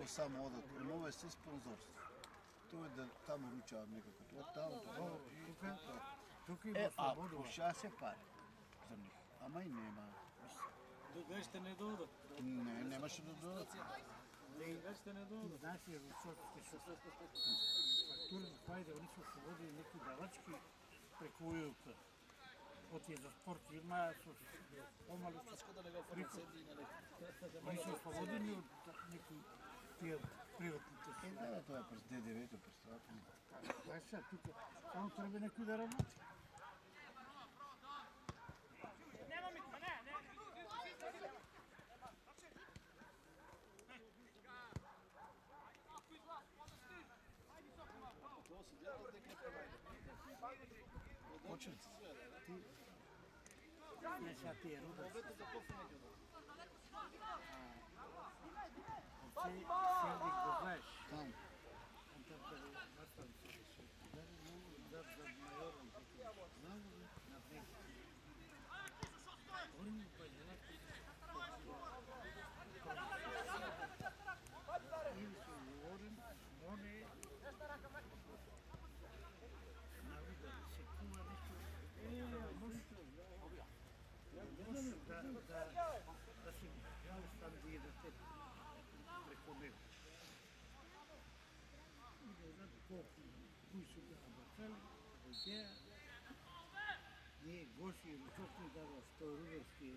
само одат, но е се спонзорство. Той да там ручавам некако. От там, тук има свобода. Поша се пари за них. Ама и нема. Днес ще не дойдат. Не, немаше да дойдат. Днес ще не дойдат. Знаеш ли, русоците са фактури за това и да они са освободили някакви давачки преко уилка. Оти за спорт има с по-мали приход. Они са освободени от някакви тия приватните си. Да, това е през ДДВ-то, през това. Знаеш сега, тук само трябва някой да работи. Почвай. Не, сега ти е руда. Сендик го знаеш. Там. Да си ялост там да идете преко него. И да знам колко, кои са бяха бъркали, идея. Ние Гоши и Русовни дава в този рударски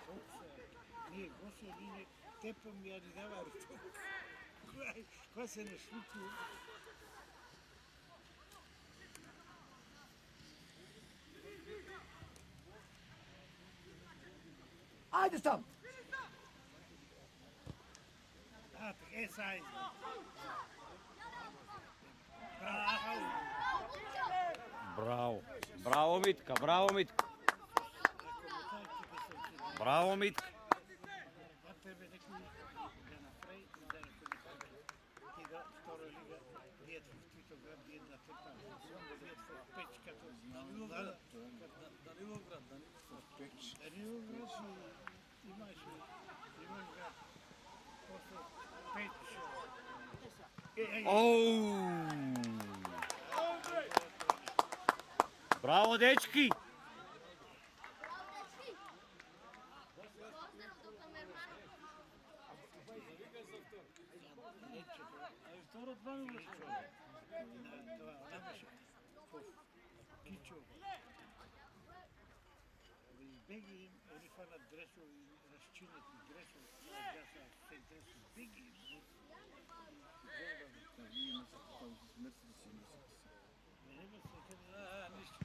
окса. Ние Гоши, ние тепам я ни дава Русовни. Кога се нашлуки? Айде там! А, така е сайз. Браво! Браво, Митка! Браво, Митка! Браво, Митка! А тебе некои да направи, да некои ти да втора лига бият в Титоград, бият на Тепан. Да бият в Печ, като Даниловград. Даниловград. Печ. Даниловград имаше Даниловград. После Печ. Оу! Браво, дечки! Ай, второ два ми беше. Това нямаше в Кичо. Да избеги им, они фанат Грешов и разчинят и Грешов. Тя са центресни. Беги им. Вие не са там с Мерседес и Мерседес. Не ме се къде. Нищо.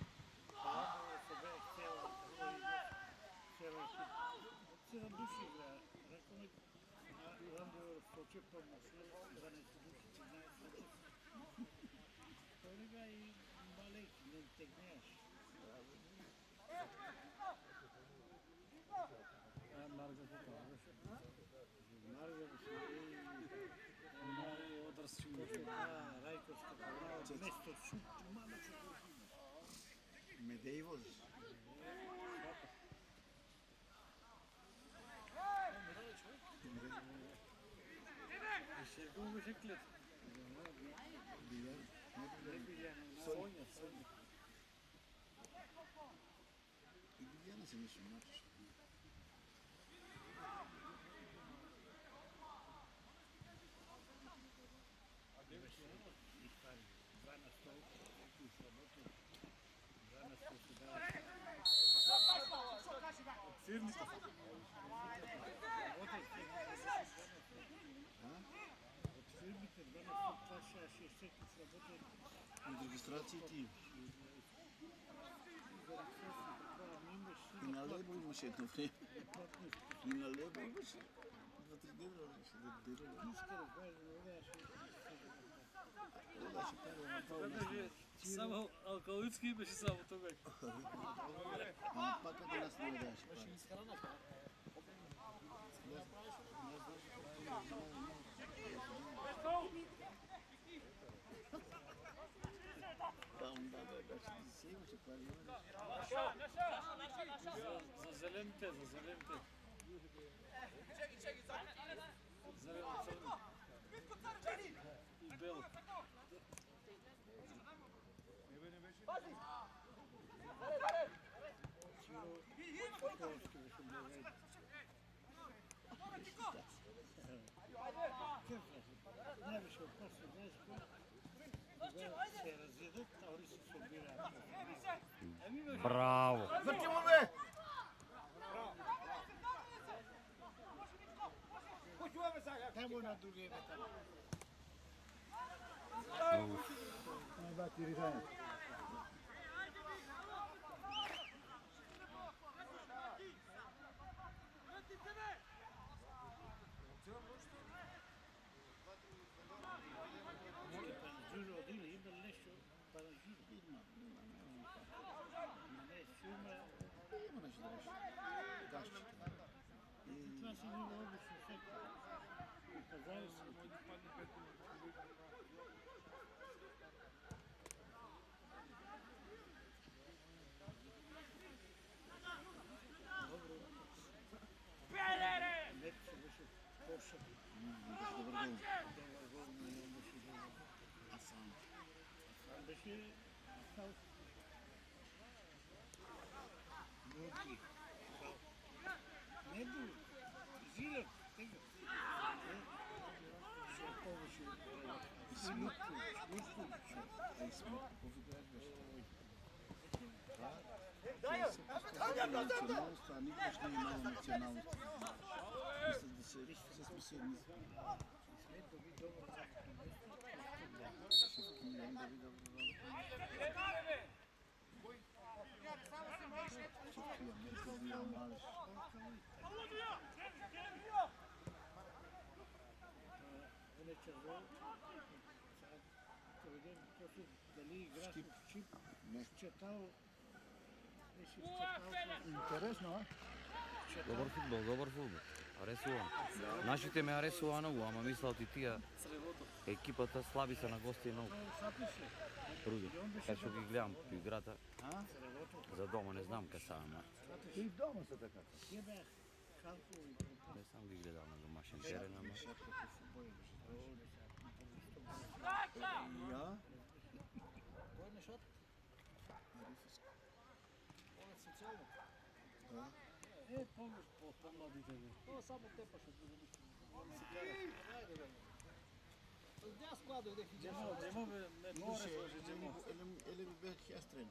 Това се бе цяла екип. 7 души играе. Рекоме, Рандо почепа машина, 12 души, 13 души. Той не га и малек, не тегнеш. Марга какво беше? Марга беше и Много отръсчи. Райковска програма, вместо шут, малъче души. Медей возиш. Ще го беше клет. Билян. Не Билян. Соня. И Биляна се нещо мачеш. И това 2 на 100, и сработи. 2 на 100 се дава. Фирмите. От фирмите 2 на 100, това ще 60 сработи. От регистрациите имаш. И на Лебо имаше едно време. И на Лебо имаше. 2-3 дни ще да дадем. Ще правя направо. Само алкалоицки беше само това. Ама пак като нас не даваше. Там да, ще си имаше пари. За зелените. Зелените Polski by się było wiedzieć. Не беше опасно, знаеш кой? Когато се разедат, а они се събират. Браво! Върти му, бе! Там на другия етап. Журо один има нещо, паражит има. Не, шума. Има нещо да реши. Гащите. Това си има обично всеки. Пазари си. Нет, ще беше по-шък. Беше добър гол. Добър гол, но не беше добър. Асан. Това беше Хал. Нурки. Не до Жилев. Тега. Ще повече. Смуткович. Ей, Смутков играч беше. Националност, а никога ще не имало националност. Мисля да сме се едни. След да ви добър Шевки Милен да ви добро работа. Шевки Америка била малеш. Иначе гол. Сега видим после дали игра с чип. Четал. Беше четал. Интересно, а? Добар футбол. Аресувам. Нашите ме аресува много, ама мисля ти тия екипата слаби са на гости много. Други. Как ще ги гледам по играта, за дома не знам къде са, ама И дома са така. Тия бях Халково и не съм ги гледал на домашен терен, ама Ja. По-младите ви. Джемо бе, не може, Джемо. Или би бях хестрен.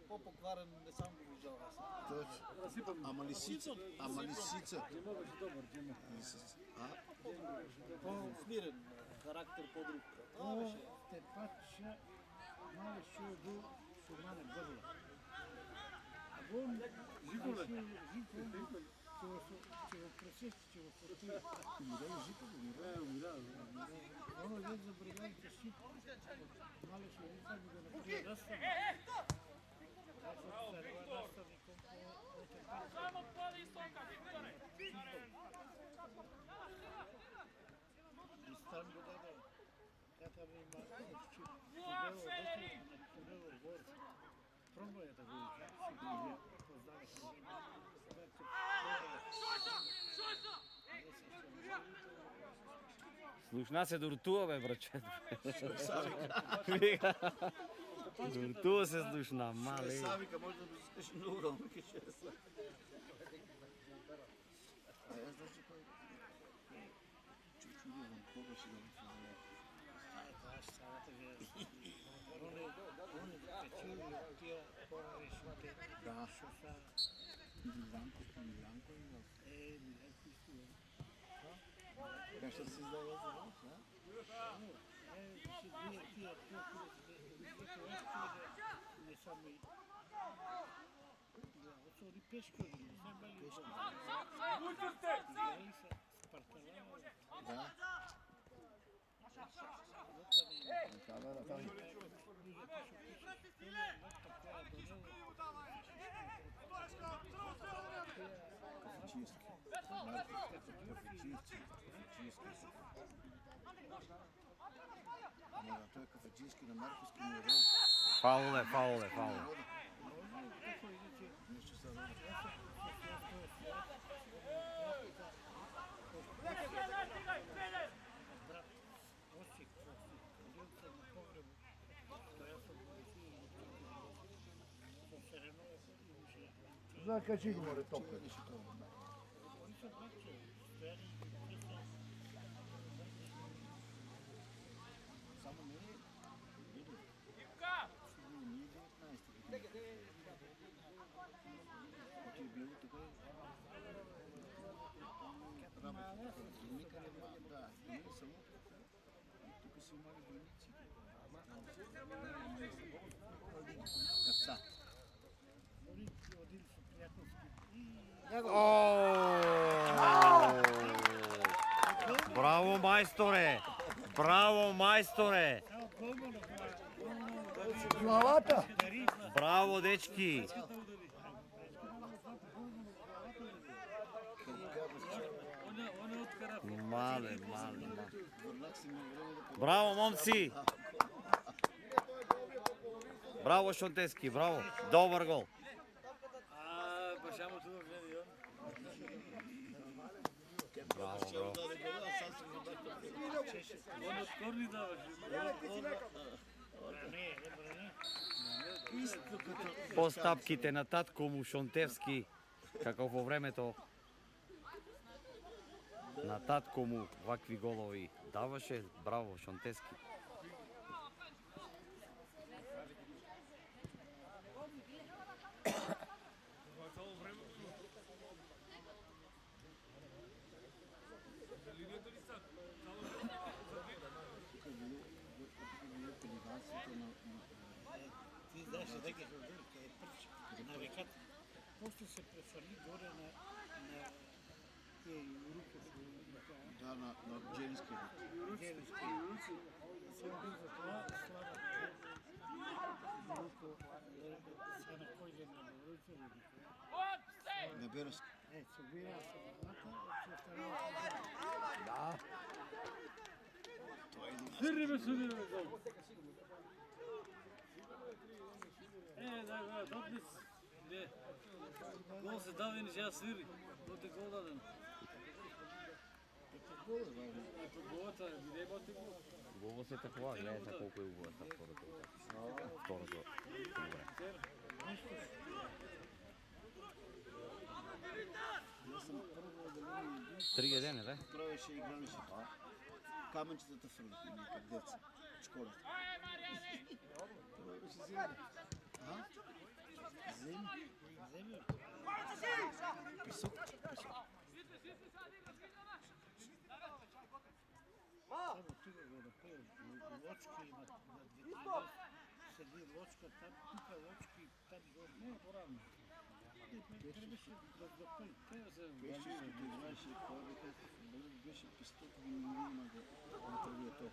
По-покварен не съм го виждал аз. Точно. Разсипам. Ама лисица. Джемо беше добър, Джемо. Лисица. А? По-смирен характер, по-друг. Това О, беше. те пача мале шоу шумане бърла. Вон, Жикове. Жикове, че го пресех, че го потия. Умирай жипа го, умирай. Оно лед за бриганите шип. Мале шоу жикове ми го направи ръста. Само поди стока, Викторе! И стан го даде. Тата ми има шип. Фелери! Тунел гор. Пробвай да го видя. Познаваш го. слушна се дуртува бе, брачет. Дуртува се слушна, мале. Савика може да искаш много, но кеше са. А я знаеш, че кой... Чудивам, какво беше да му се Това ще ставате ви. Рони качили от тия по-решните. Да. Шоса. Миланко и в... Миленко изкува. Как ще се издава за вас, а? Не са ми... Оце они пешки от не са бали. Пешки. И са Спарталава. Да. Камера там. Кафечийски. Кафечийски. Ама той е кафечийски на Марковски ми е род. Фаул е. Нещо са рода. Осик, ходил съм на погреба. Стоя съм Закачи го, море, топка. Oni su braće, stari, Само не е. Ивка! Сигурно не е 19 година. Ти е било тук. Никъде няма, да. Не е само. Тук си имали войници. Каца. oni odili su prijateljski. Браво, майсторе! Браво, майсторе! Samo golmano Главата! Браво, дечки! Мале. Върнах се на време да Браво, момци! Браво, Шонтески, браво! Добър гол! Baš ja mu tu vidio. Браво, ще браво. даде гола, а сам съм го дал. On od korni davаш. Исто като... Постапките на татко му Шонтевски, како во времето на татко му вакви голови даваше. Браво, Шонтевски. Ti znaš da neke hodilke je prča na rekat. После се префърли горе на тия юруковски. Да, на Дженски. Джелиски. Сега бил за това слава юруко са на кой ден на Боровица или Offside! На Беровски. събира се водата, че останала Да. Sirri me sudi me gol. Da, dobnic. Ne. Gol se dao in ja siri. Bote gol daden. Ето голата, не боте гол. Убаво се такова, гледайте колко е убава са второто. Второто. Добре. Аз съм пробвал да видим. 3-1, да? Правеше и гранеше това. Камънчетата фърлихме някак деца. От школата. Това беше земя. А? Земя. Песок. Само тук го напил, лочки на двете. Седи лочка там, тук лочки, там горе. Не, по-рано. Трябваше да допълни. Treba se Беше, ти знаеш, това беше песток и минимум да направи то.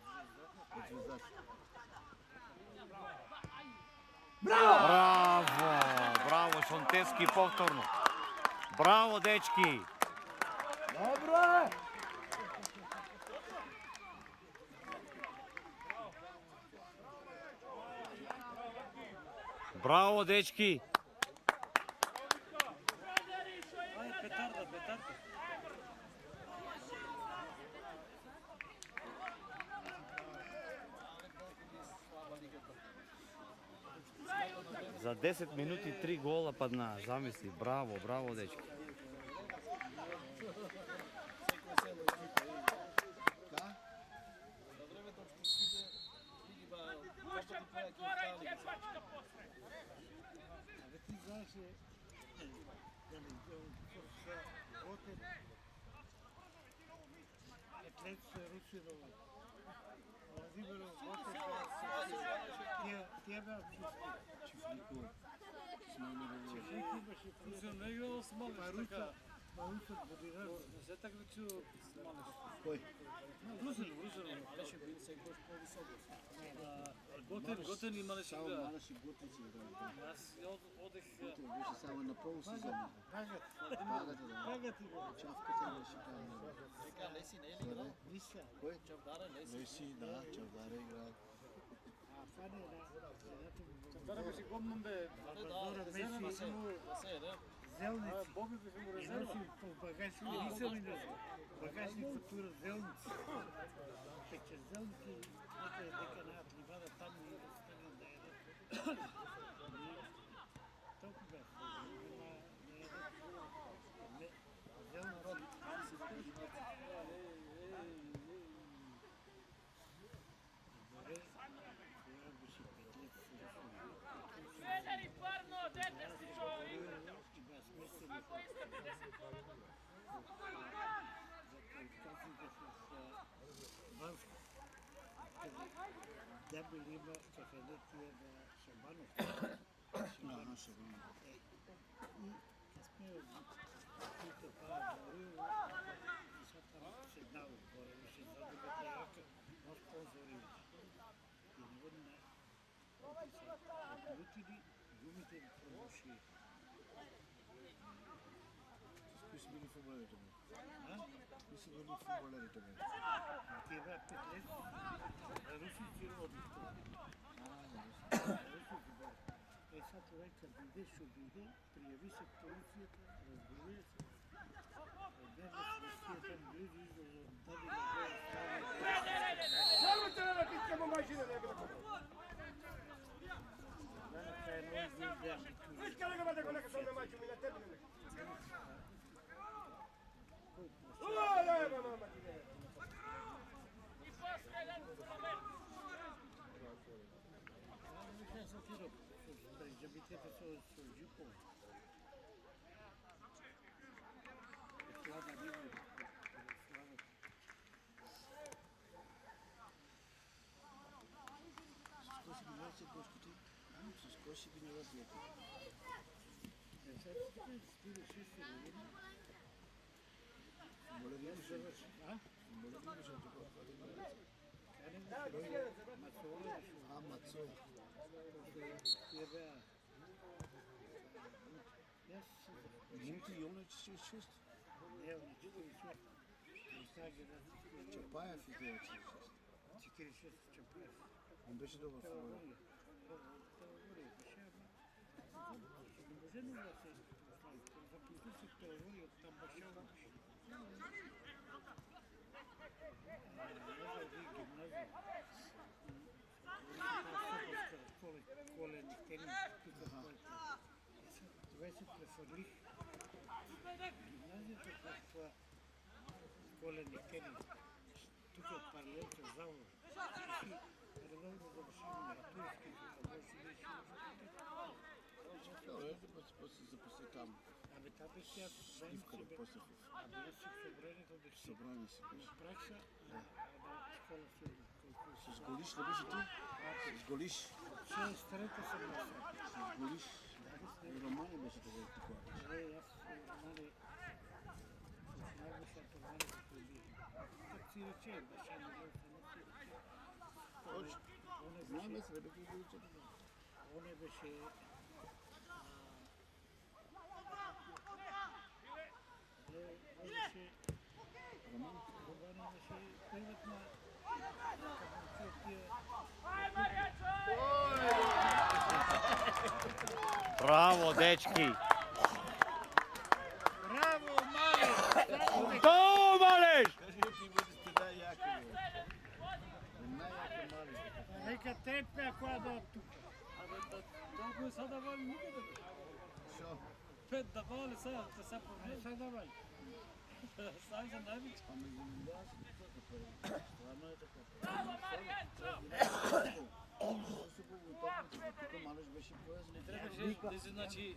От звездач. Браво! Браво, Шонтевски повторно. Браво, дечки! Добре! Браво, дечки! Aj, petarda. За 10 минути 3 гола падна. Замисли. Браво, дечки. За времето общинските лиги два пъти повече от тази лига. Пачка после! Абе ти знаеш, Готен атлет се Русинова. Владимиров Готен тия бяха чисти. Чифликова. Чифлик имаше Русин не играл с Малиш, така. Маруса Бодинар. Не се так личи с Малиш. Кой? Русин беше бил се кош по-високо. Готен имаше Само игра. малаше готвици. Аз одех Готвин беше само на полусезона. Багат. Багата да. Багат има. Чавката беше там. Така, Леси не е ли играл? Ниса. Кой? Чавдара, Леси. Леси, да, Чавдаре играл. А фане на Чавдара беше гомнен бе. Пазора Резерва Меси се. имал Се, да. зелници. Боби беше му И резерва. носи по багажник, nisam vidio багажник фактура зелници. Така зелници, нека на привада там и оставим да ядат. Толкова бях. Дебил има кафенетия на Шабанов. Aha, Šaban. И kad smo pita pa govorio, i sad tam se dao gore, više zadobete jaka, no sponzori. I navodne uključili, ljubitelj promošije. Koji su bili fudbaleri tebe? A? Koji su bili fudbaleri tebe? Тива 5 лет, русите родих това. Е, сега човек, като дойде, ще дойде, прияви се полицията, разговори се. Гледа следствие там близо, излъжа, даде да бъде Джабитета с джипо. Слава Ниво. Слава. С кой си ги наред гошките? С кой си ги наред лето? Сега си спили 6 години. Фудбалери имаше. А? Фудбалери имаше от това. Мацола. А, Мацо. Мулти Йонич 6. Evo, 46. Чапаев и 9. 46 Чапаев. Он беше добър футболер. Не може да се запусти се теория от там башал. Гимназия. Колен тенис. 20 префърлих. Гимназията в колен тенис. Тук от паралелка в зала. Редовно завършим на турски, После запусти там. Абе, та беше тя Сливката после. Абе, аз си в събранието беше. Събрание си беше. Пракса, школа се С Голиш не беше ти? С Голиш. С трета съм на С Голиш. И Романи беше това такова. аз Романи най-висшата Романи като бих. Как си рече, беше на Точно. Знаем, аз бе бих го учил. оне беше Роман. Романи беше първът на Браво, дечки! Браво, Малеш! То, Малеш! Кажи ти бъдете най-яко. Най-яко мали. Нека трепне, ако да от тук. Абе, толкова е sada вали никъде. Що? 5 да вали сега, да са проблем. Сега давай. Сай за най-вече. Ами да аз тук първо. Стvarno е така. Bravo Marijenco! Тук Малеш беше поясен. Не трябваше да изначи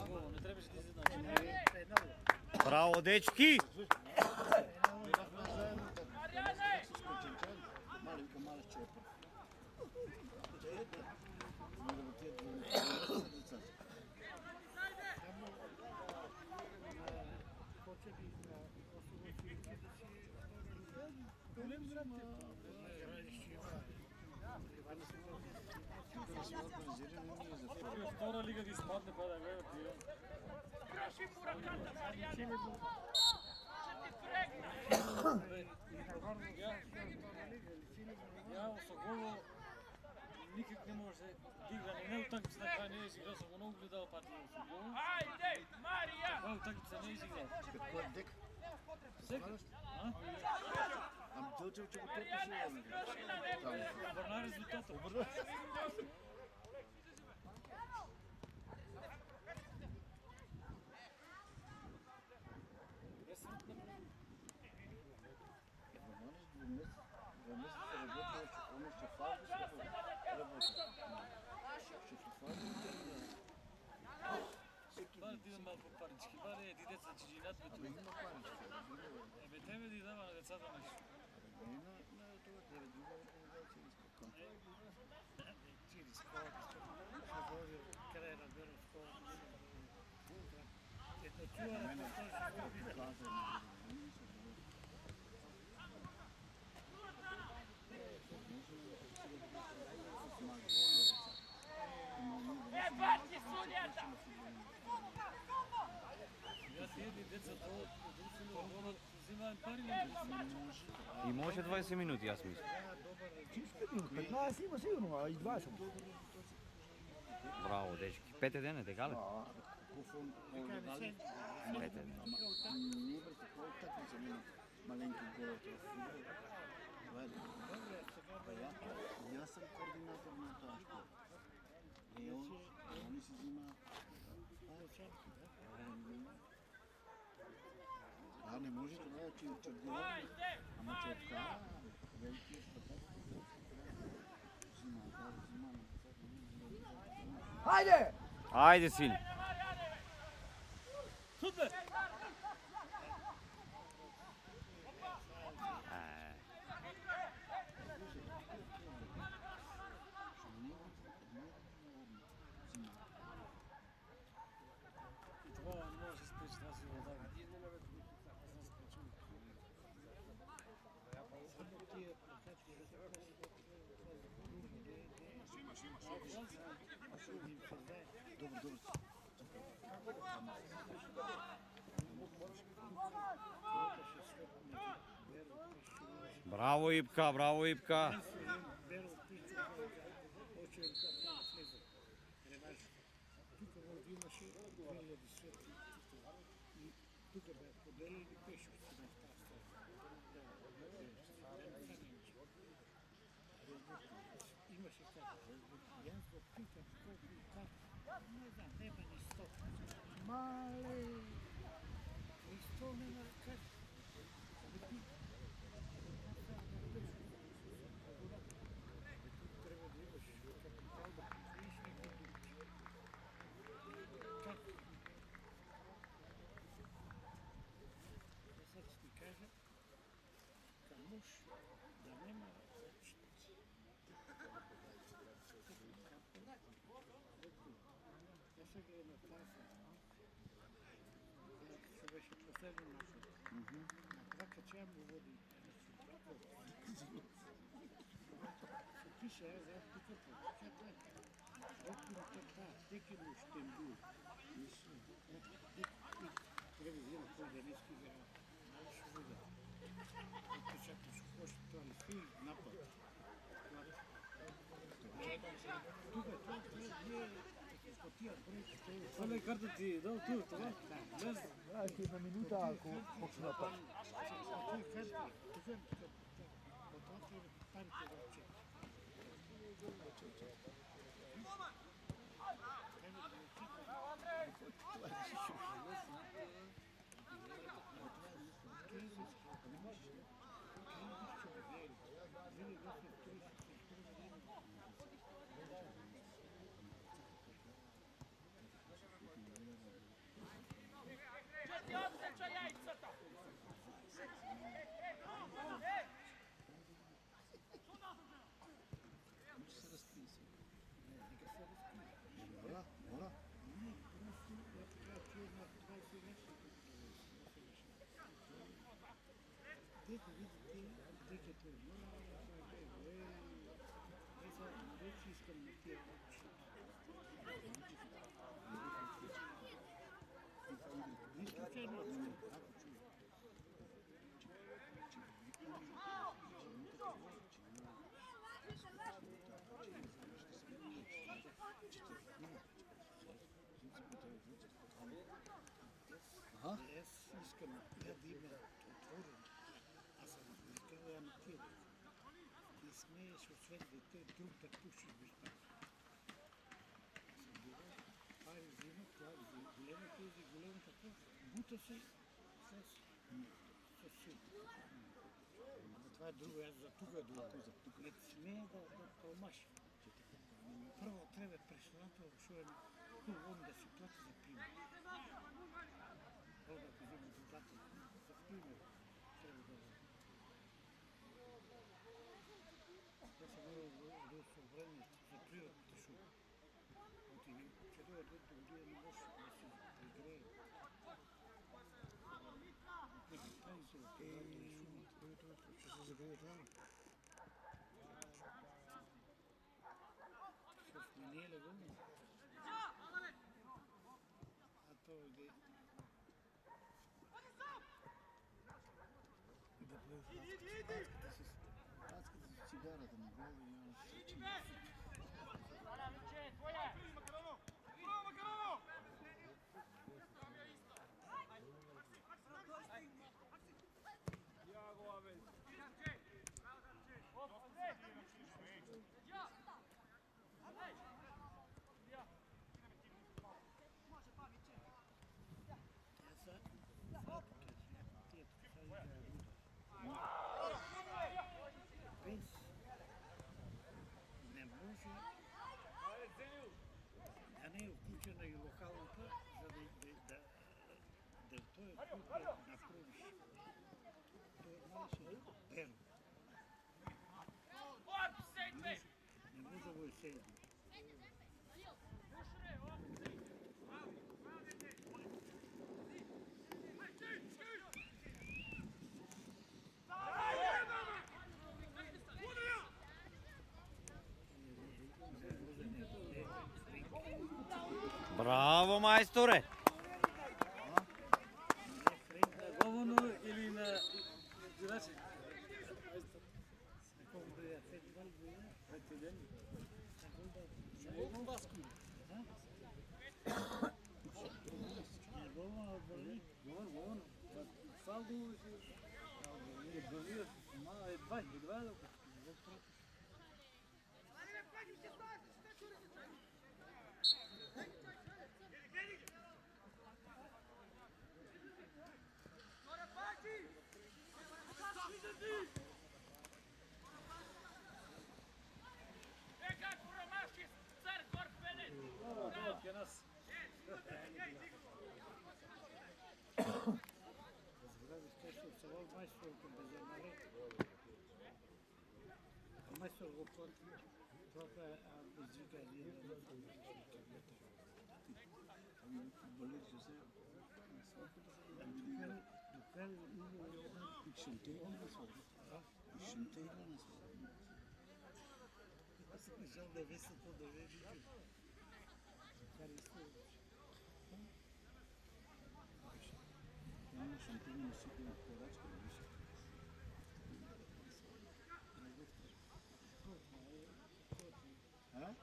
гол, не трябваше да изначи. Браво, дечки! Бяхме заедно с Коченчан. Мали вика Малеш, че е първ. Може да отидат в децата. Тук не сме организирани ние за втора. Във втора лига да изпадне, па да гледа ти. Traži Burakata Marijanco! Će ti fregna! Я со голо никак не може да дига, не утакмица на крај не е изиграл, съм го много гледал партия со гол. Ajde, Marija! Това утакмица не е изиграл. Какво е дек? Всеки. А? Ами Дълчев, че го търпеше. Обърна резултата. Два месеца работил, он ще в август работи. Ще в август. Всеки Това ти Идем малко парички, вали еди деца чиджинат бе тук. Има парички. Ебе тебе ти дава на децата нещо. На това тебе друга организация иска. Тири скоро, ще дойде къде да бере скоро. Ето чува да повториш. Batti studiata! Сега тия деца то взимаем пари ли? И може 20 минути, аз мисля. 15 има сигурно, а и 20. Браво, дечки. 5 дена, така ли? Куфон, Пете дена. ние върху какво уtakmice nema malenki gol to fudbal. Ja sam koordinator na taj šport. I oni se zima... A ne može това, че отговаря, ама че откара велики спектакли. Хайде! Ajde, sine. Супер! И това не може да се спречи, това си вода. Добре, добре. Bravo, Ipka, bravo, Ipka. Тук може имаше 2010 и тук бе поделили пешки на тази имаше как. И аз го питам колко и как. Не знам, nema ni 100. Мале! Ни 100 nema как. Трябва да имаш капитал да построиш някакви дупки. Как? Сега ще ти кажа, камуш да нема очит. Я се гледам на тази. Ще беше последно наша. На това качаем го води. Се пише, аз тук по-чакай. Около така, текено ще бил. Трябва да има по-дениски град. Малко ще видя. Ако чакаш, още това не си напад. Тук е това, ние потия бройки. Това ли карта ти е дал тук, това? Без... Дайте една минута, ако почна пак. Това е карта. Тук е така. Потом парите да чекат. Че ти отсеча яйцата! Мора, мора. Дето видите, декето е много, вече искам на тия очи. Не случайно очи, ако чуя. Аз искам да има отворено. Аз съм викал на тия. Ти смееш освен дете, друг да пушиш без пак. Аз съм бил, пари взима, това голема тези, голема така, бута си с сил. Ама това е друго, аз за тук е друго. Не смее да пълмаш. Първо трябва председател, защото on da se plati za primjer. Ovo ako želimo da plati za primjer, treba da... Ja sam morao da se obrani za privatni šum. Оти вчера дето удия не може да се пригрее. Ще се загреят рано. Защото не е легално. А то иде. И да плюеш Пацката с цигарата на глава и он стъчи. Не може да не е включена и локалната, за да той е тук направиш. Той знаеше перо. Не може да го е седно. Браво, майсторе! На Говано или на Дираче? Говано. Салдо е бървият, едва да го Майстор го плати, това извика един. Ами футболист же се... Докара Шумте игра на свобода. Шумте игра на свобода. аз съм мислял да весото да види. Имаме шампиони на всички на порачка, да виж. А?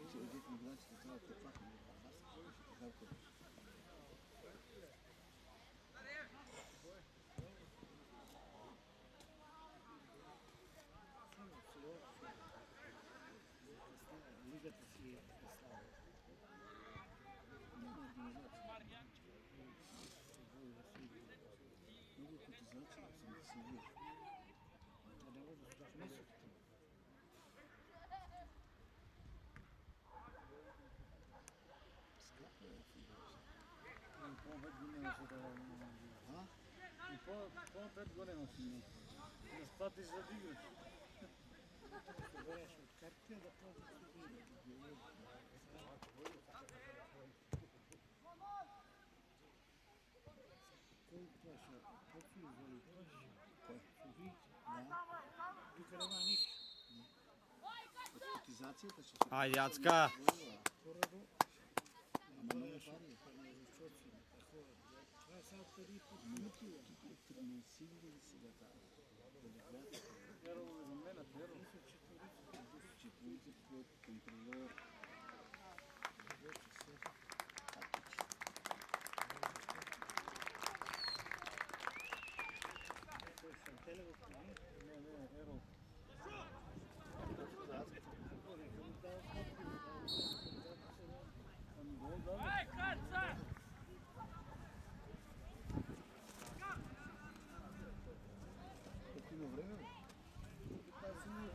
Ще видите на гледачите, трябва да те плахне. Аз ще така ходиш. Лигата си е слаба. Няма организация. Много котизация съм да се виж. Това не може да се месец. Скъпо е футболист. По-5 години ще да... А? И по-5 години ще да спатиш да дигаш. Събереш от картия да платиш и кой плаша? Какви извали плаши? Кой? Софийци. Да. Тук няма нищо. От котизацията ще се... Айде, Ацка! Порадо. Ама много пари. Това е само пари по Мутила. Не си видели сега тази. Ерово за мен, ерово. Четвърти път контролер. Не, ерово. Ами гол дали. Ай, Каца! Колко има време? 15 минути.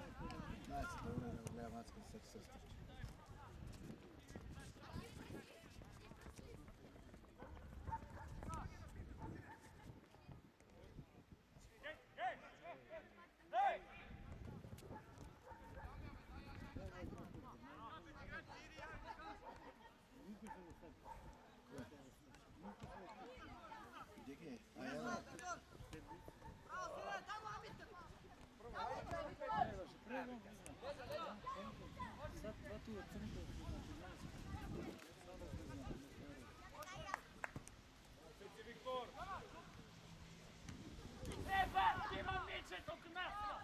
Добре, гледам, аз като се стърча. tu je crnko, sada priznam. Eba, ima miče tog nasla!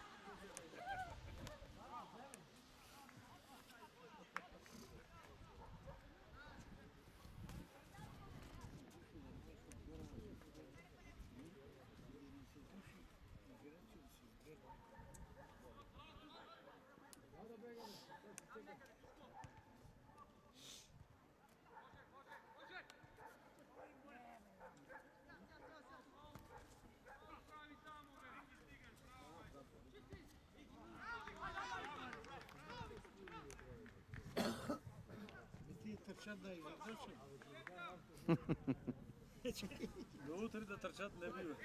Ti trčat da izađeš? Do utri da trčat ne biva.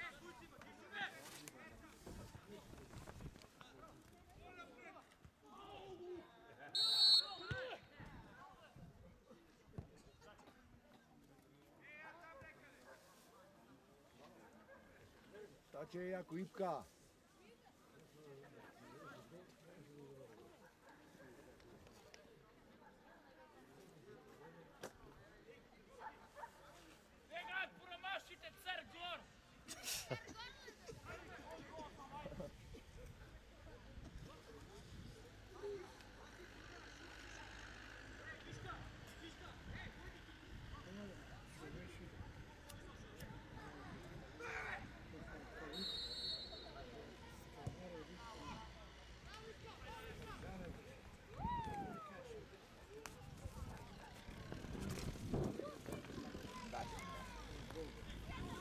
Šta će jako Ipka? Njega promašite car gor!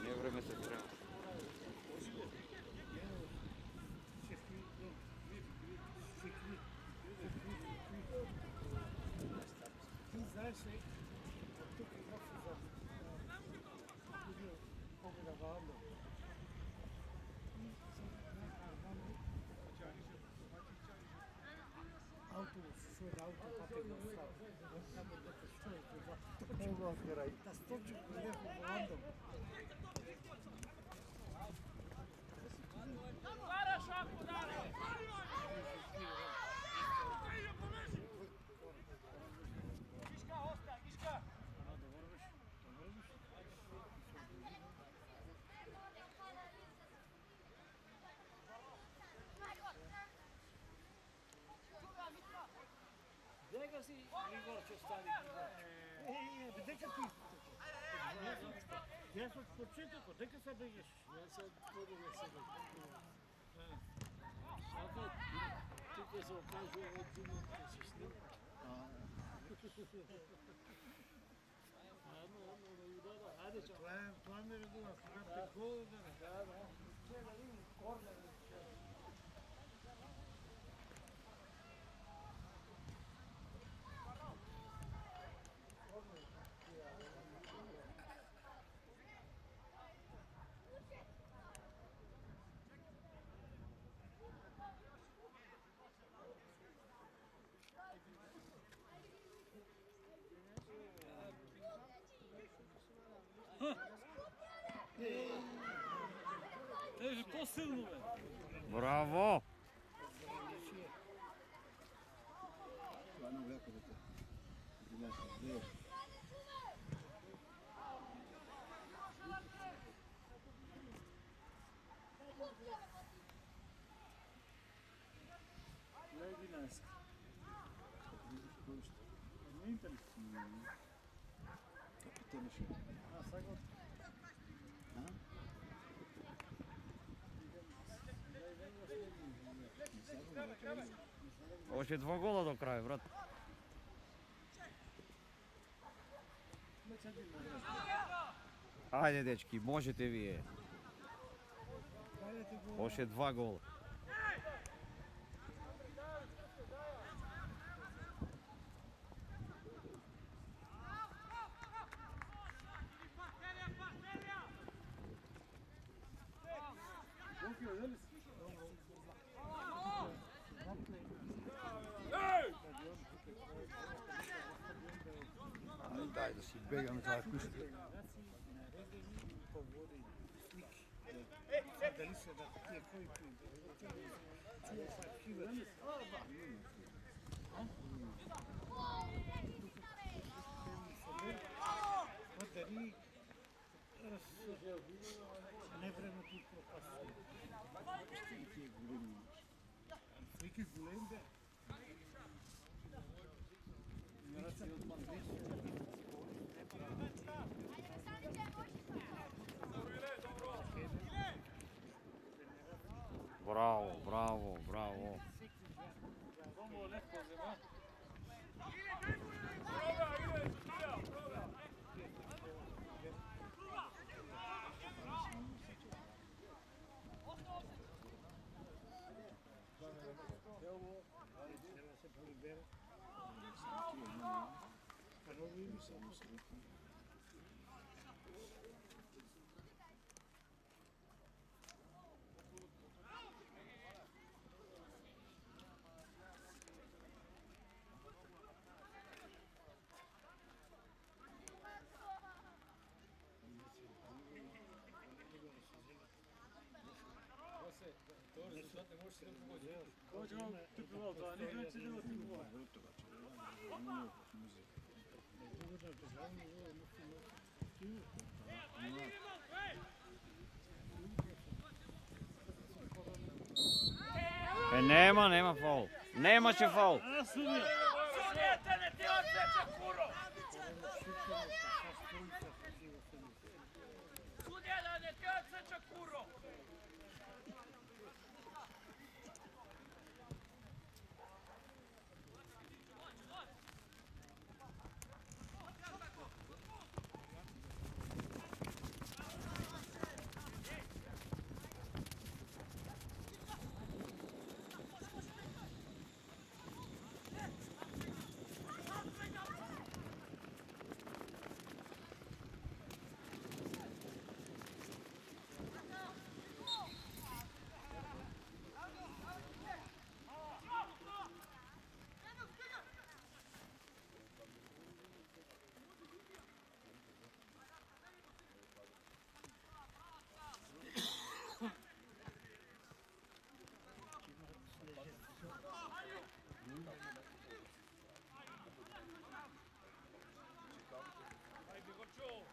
Nije vreme se sprema. Ti znaš se, tukaj nosi za pogleda vamo. Autobus, svoj auto, papirno stav. Tamo dok stoji, da stoči lijepo volandom. Vara šaku dale! Viška, ostaje, viška! Gdje si Igor će staviti? Gdje kad ti? Ja sam od početaka, gdje kad sad ideš? Ja sad podim na sebe. Opet, ti kad se okažu ovaj džumu, kad si snimka. Ajmo, udara, ajde ćemo. Plan je bilo, kada te gol udara. Da, da. Sve da vidim korner. Teže posilno, be. Bravo! Stvarno jako da te gledate, gdje je? Leginask. Korište. Inter. Kapitan još je. A, sad god. A? Oće 2 gola do kraja, brat. Ajde, dečki, možete vi je. Oće 2 gola. Kokio, jeli si? Aj, daj da si begam tako isto. Da li se da ti je koji put? Не времето и пропасно. Тия големи. Всеки голем бе. Генерация от ман. Браво, браво, браво. Tomu lehko zima. Treba se polibere. Панове ми само сръки. To rezultat ne možeš da pogoditi. Ko će vam tipovao to, a nikad će da tipovao. Другата държавна ниво мусимо. Nema faul. Nemaće faul. Sudijete, ne ti odseća kuro! Sudija da ne ti odseća kuro! Ajde, Gorčo!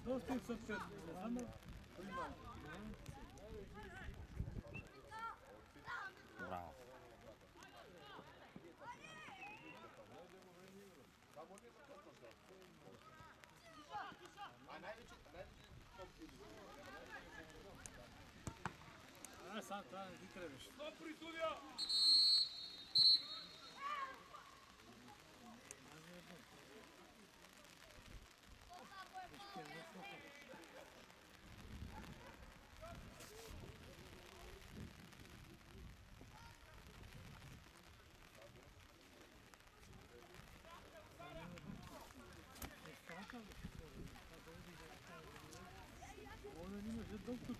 Dosta je sad kad znamo. Bravo. A sam tamo ti trebaš. Dobro, sudija! Ona nima že doktor.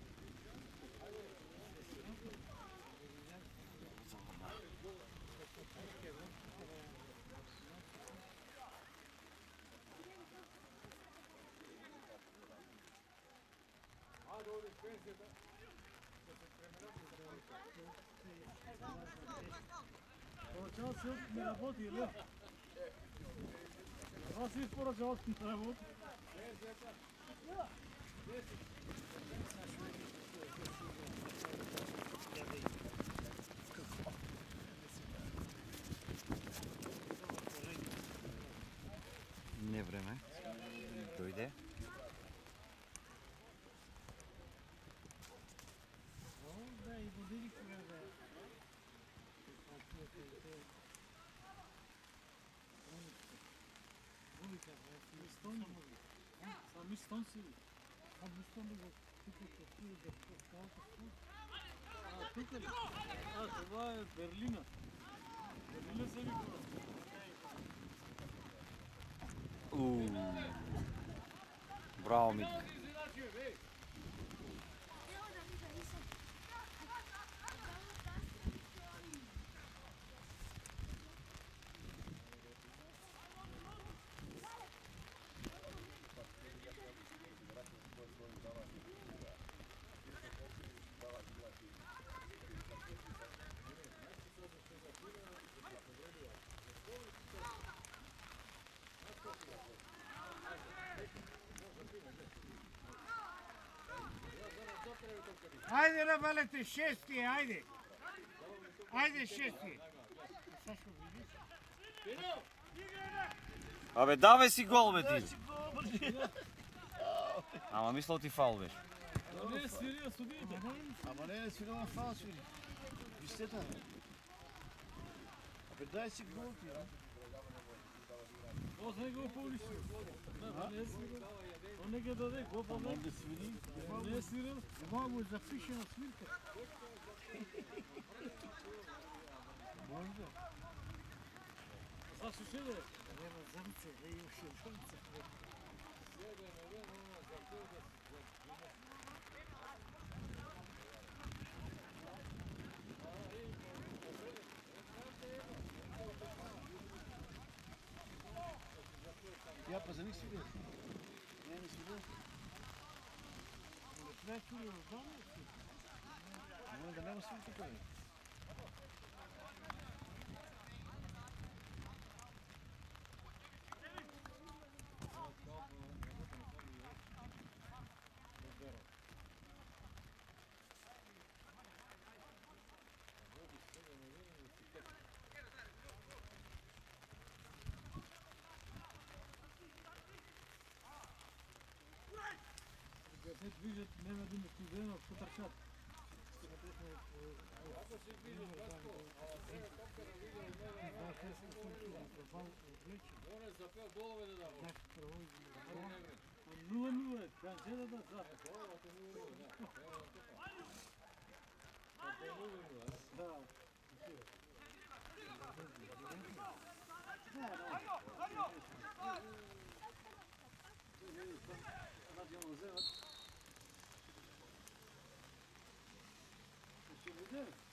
Поръчал не работи, или? Аз си поръчал не работи. Не време. Дойде. Да, и водили кога да. Сам истон си. Тук ли? Това е Берлина. Берлина се викува. Браво, Мик. Ajde, rabalete, šesti, ajde. Ajde, šesti. Абе, давай си гол, бе ти. Ама мисля ти фаул беше. Не е свирил судиите. Ама не е свирил на фал, свири. Вижте. Абе, дай си гол ти, а? Аз не го полиши. Не е свирил. Он не ги даде, го поде. Да свири. Не е свирил. Ама го запише на свирка. Може да. Сега ще ще да е. Nema zrnce, da još je zrnce. Ja, pa za njih svidio. Ja mi svidio. Sve čuli od dana? Da nema svi tako. Не движат, няма да ме студено, потърчат. Он е запел голове да дава. 0-0 е, канче да да. Да.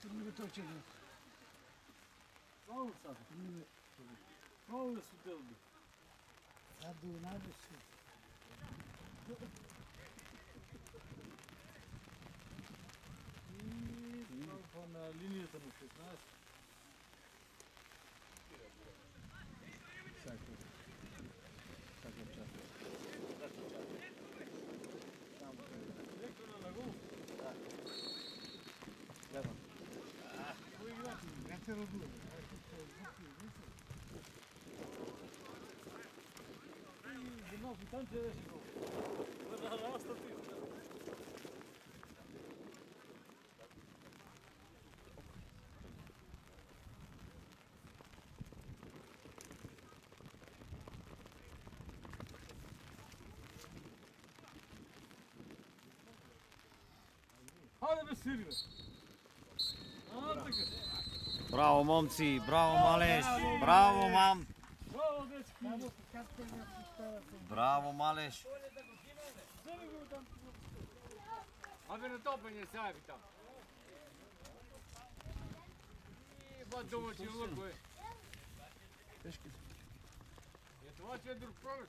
Turnuva točenja. Faul sad. Faul su delbi. Sad u nadesu. И pa na linijата на 16. Директора на гол. Кой игра? Как се родува? Вземал капитан, че беше гол. Да, статив. Хайде бе, сири бе. Така. Браво, момци, браво, Малеш, браво, мам. Браво, дечки. Само капитана поставя се. Браво, Малеш. Вземи го там. Абе на топење се ави там. Ба домашен лук бе. Тежки. Е това че е друг пролет.